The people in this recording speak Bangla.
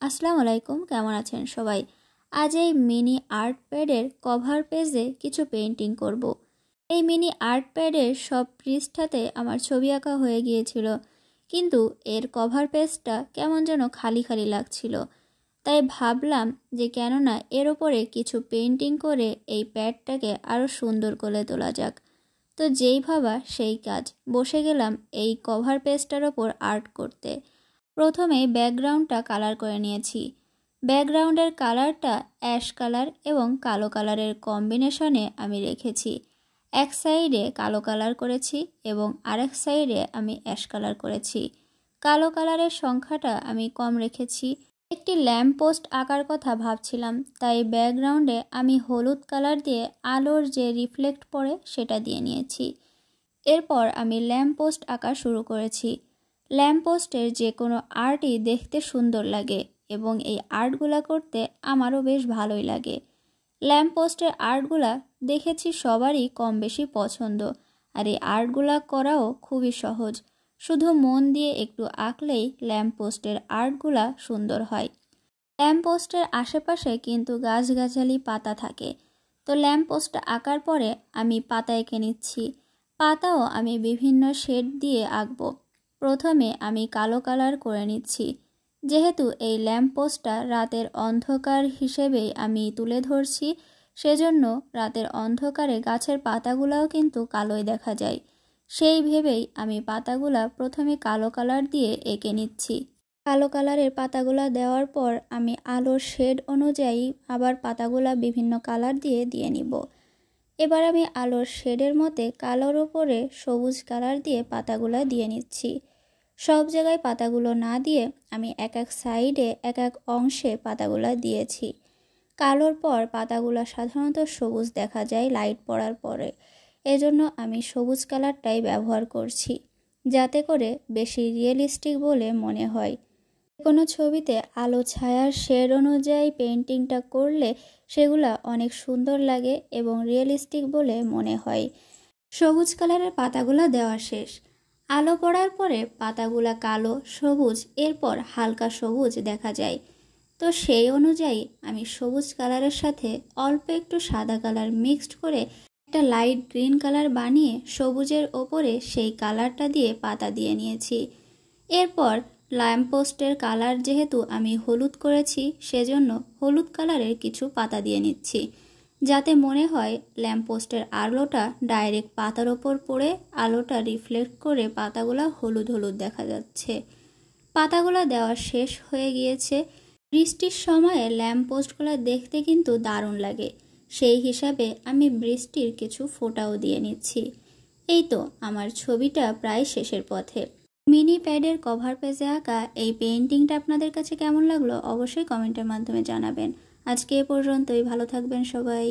আসসালামু আলাইকুম, কেমন আছেন সবাই? আজ এই মিনি আর্ট প্যাডের কভার পেজে কিছু পেন্টিং করব। এই মিনি আর্ট প্যাডের সব পৃষ্ঠাতে আমার ছবি আঁকা হয়ে গিয়েছিল, কিন্তু এর কভার পেজটা কেমন যেন খালি খালি লাগছিল। তাই ভাবলাম যে কেননা এর ওপরে কিছু পেন্টিং করে এই প্যাডটাকে আরও সুন্দর করে তোলা যাক। তো যেই ভাবা সেই কাজ, বসে গেলাম এই কভার পেজটার ওপর আর্ট করতে। প্রথমে ব্যাকগ্রাউন্ডটা কালার করে নিয়েছি। ব্যাকগ্রাউন্ডের কালারটা অ্যাশ কালার এবং কালো কালারের কম্বিনেশনে আমি রেখেছি। এক সাইডে কালো কালার করেছি এবং আরেক সাইডে আমি অ্যাশ কালার করেছি। কালো কালারের সংখ্যাটা আমি কম রেখেছি। একটি ল্যাম্প পোস্ট আঁকার কথা ভাবছিলাম, তাই ব্যাকগ্রাউন্ডে আমি হলুদ কালার দিয়ে আলোর যে রিফ্লেক্ট পড়ে সেটা দিয়ে নিয়েছি। এরপর আমি ল্যাম্প পোস্ট আঁকা শুরু করেছি। ল্যাম্প পোস্টের যে কোনো আর্টই দেখতে সুন্দর লাগে এবং এই আর্টগুলা করতে আমারও বেশ ভালোই লাগে। ল্যাম্প পোস্টের আর্টগুলা দেখেছি সবারই কম বেশি পছন্দ, আর এই আর্টগুলা করাও খুবই সহজ। শুধু মন দিয়ে একটু আঁকলেই ল্যাম্প পোস্টের আর্টগুলা সুন্দর হয়। ল্যাম্প পোস্টের আশেপাশে কিন্তু গাছগাছালি পাতা থাকে। তো ল্যাম্প পোস্টটা আঁকার পরে আমি পাতা এঁকে নিচ্ছি। পাতাও আমি বিভিন্ন শেড দিয়ে আঁকবো। প্রথমে আমি কালো কালার করে নিচ্ছি। যেহেতু এই ল্যাম্প পোস্টটা রাতের অন্ধকার হিসেবেই আমি তুলে ধরছি, সেজন্য রাতের অন্ধকারে গাছের পাতাগুলাও কিন্তু কালোই দেখা যায়। সেই ভেবেই আমি পাতাগুলা প্রথমে কালো কালার দিয়ে এঁকে নিচ্ছি। কালো কালারের পাতাগুলা দেওয়ার পর আমি আলোর শেড অনুযায়ী আবার পাতাগুলা বিভিন্ন কালার দিয়ে নিব। এবার আমি আলোর শেডের মধ্যে কালোর ওপরে সবুজ কালার দিয়ে পাতাগুলা দিয়ে নিচ্ছি। সব জায়গায় পাতাগুলো না দিয়ে আমি এক এক সাইডে এক এক অংশে পাতাগুলা দিয়েছি। কালোর পর পাতাগুলা সাধারণত সবুজ দেখা যায় লাইট পড়ার পরে, এজন্য আমি সবুজ কালারটাই ব্যবহার করছি, যাতে করে বেশি রিয়েলিস্টিক বলে মনে হয়। কোনো ছবিতে আলো ছায়ার শেড অনুযায়ী পেন্টিংটা করলে সেগুলা অনেক সুন্দর লাগে এবং রিয়েলিস্টিক বলে মনে হয়। সবুজ কালারের পাতাগুলা দেওয়া শেষ। আলো পড়ার পরে পাতাগুলা কালো, সবুজ, এরপর হালকা সবুজ দেখা যায়। তো সেই অনুযায়ী আমি সবুজ কালারের সাথে অল্প একটু সাদা কালার মিক্সড করে একটা লাইট গ্রিন কালার বানিয়ে সবুজের ওপরে সেই কালারটা দিয়ে পাতা দিয়ে নিয়েছি। এরপর ল্যাম্প পোস্টের কালার যেহেতু আমি হলুদ করেছি, সেজন্য হলুদ কালারের কিছু পাতা দিয়ে নিচ্ছি, যাতে মনে হয় ল্যাম্প পোস্টের আলোটা ডাইরেক্ট পাতার ওপর পড়ে আলোটা রিফ্লেক্ট করে পাতাগুলা হলুদ হলুদ দেখা যাচ্ছে। পাতাগুলা দেওয়া শেষ হয়ে গিয়েছে। বৃষ্টির সময়ে ল্যাম্প পোস্টগুলো দেখতে কিন্তু দারুণ লাগে, সেই হিসাবে আমি বৃষ্টির কিছু ফোঁটাও দিয়ে নিচ্ছি। এই তো আমার ছবিটা প্রায় শেষের পথে। মিনি প্যাডের কভার পেজে আঁকা এই পেইন্টিংটা আপনাদের কাছে কেমন লাগলো অবশ্যই কমেন্টের মাধ্যমে জানাবেন। আজকে এ পর্যন্তই, ভালো থাকবেন সবাই।